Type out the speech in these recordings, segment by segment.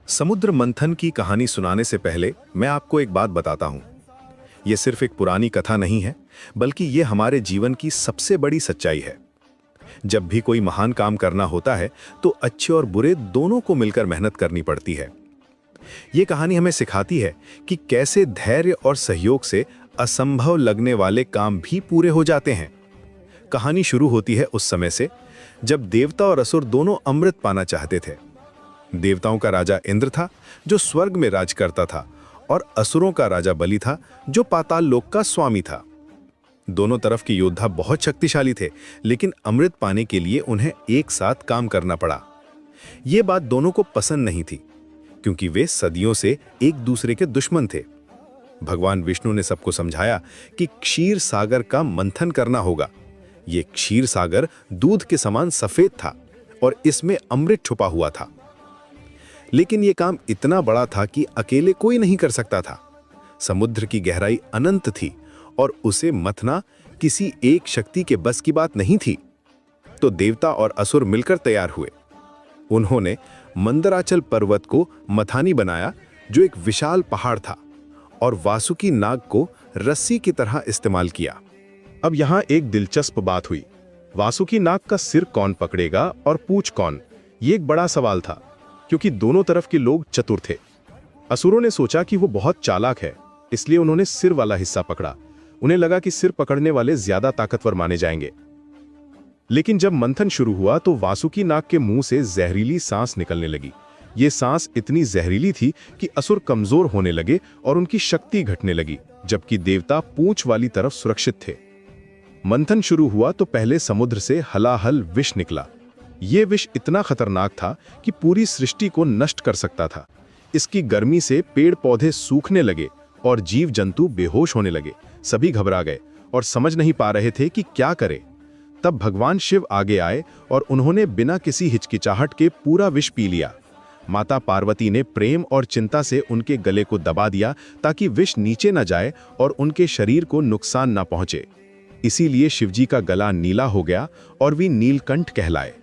समुद्र मंथन की कहानी सुनाने से पहले मैं आपको एक बात बताता हूं। यह सिर्फ एक पुरानी कथा नहीं है, बल्कि यह हमारे जीवन की सबसे बड़ी सच्चाई है। जब भी कोई महान काम करना होता है, तो अच्छे और बुरे दोनों को मिलकर मेहनत करनी पड़ती है। यह कहानी हमें सिखाती है कि कैसे धैर्य और सहयोग से असंभव लगने वाले काम भी पूरे हो जाते हैं। कहानी शुरू होती है उस समय से, जब देवता और असुर दोनों अमृत पाना चाहते थे। देवताओं का राजा इंद्र था, जो स्वर्ग में राज करता था, और असुरों का राजा बलि था, जो पाताल लोक का स्वामी था। दोनों तरफ के योद्धा बहुत शक्तिशाली थे, लेकिन अमृत पाने के लिए उन्हें एक साथ काम करना पड़ा। यह बात दोनों को पसंद नहीं थी, क्योंकि वे सदियों से एक दूसरे के दुश्मन थे। भगवान विष्णु ने सबको समझाया कि क्षीर सागर का मंथन करना होगा। यह क्षीर सागर दूध के समान सफेद था और इसमें अमृत छुपा हुआ था। लेकिन यह काम इतना बड़ा था कि अकेले कोई नहीं कर सकता था। समुद्र की गहराई अनंत थी और उसे मथना किसी एक शक्ति के बस की बात नहीं थी। तो देवता और असुर मिलकर तैयार हुए। उन्होंने मंदराचल पर्वत को मथानी बनाया, जो एक विशाल पहाड़ था, और वासुकी नाग को रस्सी की तरह इस्तेमाल किया। अब यहाँ एक दिलचस्प बात हुई। वासुकी नाग का सिर कौन पकड़ेगा और पूंछ कौन, ये एक बड़ा सवाल था, क्योंकि दोनों तरफ के लोग चतुर थे। असुरों ने सोचा कि वो बहुत चालाक है, इसलिए उन्होंने सिर वाला हिस्सा पकड़ा। उन्हें लगा कि सिर पकड़ने वाले ज्यादा ताकतवर माने जाएंगे। लेकिन जब मंथन शुरू हुआ तो वासुकी नाग के मुंह से जहरीली सांस निकलने लगी। ये सांस इतनी जहरीली थी कि असुर कमजोर होने लगे और उनकी शक्ति घटने लगी, जबकि देवता पूंछ वाली तरफ सुरक्षित थे। मंथन शुरू हुआ तो पहले समुद्र से हलाहल विष निकला। यह विष इतना खतरनाक था कि पूरी सृष्टि को नष्ट कर सकता था। इसकी गर्मी से पेड़ पौधे सूखने लगे और जीव जंतु बेहोश होने लगे। सभी घबरा गए और समझ नहीं पा रहे थे कि क्या करें। तब भगवान शिव आगे आए और उन्होंने बिना किसी हिचकिचाहट के पूरा विष पी लिया। माता पार्वती ने प्रेम और चिंता से उनके गले को दबा दिया, ताकि विष नीचे न जाए और उनके शरीर को नुकसान न पहुंचे। इसीलिए शिवजी का गला नीला हो गया और वे नीलकंठ कहलाए।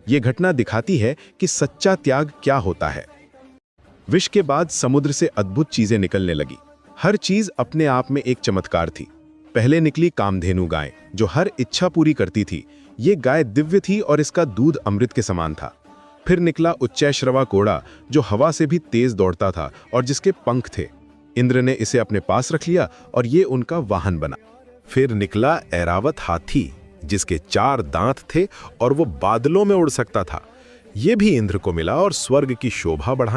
ये घटना दिखाती है कि सच्चा त्याग क्या होता है। विष के बाद समुद्र से अद्भुत चीजें निकलने लगी। हर चीज अपने आप में एक चमत्कार थी। पहले निकली कामधेनु गाय, जो हर इच्छा पूरी करती थी। ये गाय दिव्य थी और इसका दूध अमृत के समान था। फिर निकला उच्चैश्रवा घोड़ा, जो हवा से भी तेज दौड़ता था और जिसके पंख थे। इंद्र ने इसे अपने पास रख लिया और ये उनका वाहन बना। फिर निकला ऐरावत हाथी, जिसके 4 दांत थे और वो बादलों में उड़ सकता था। ये भी इंद्र को मिला और स्वर्ग की शोभा बढ़ाने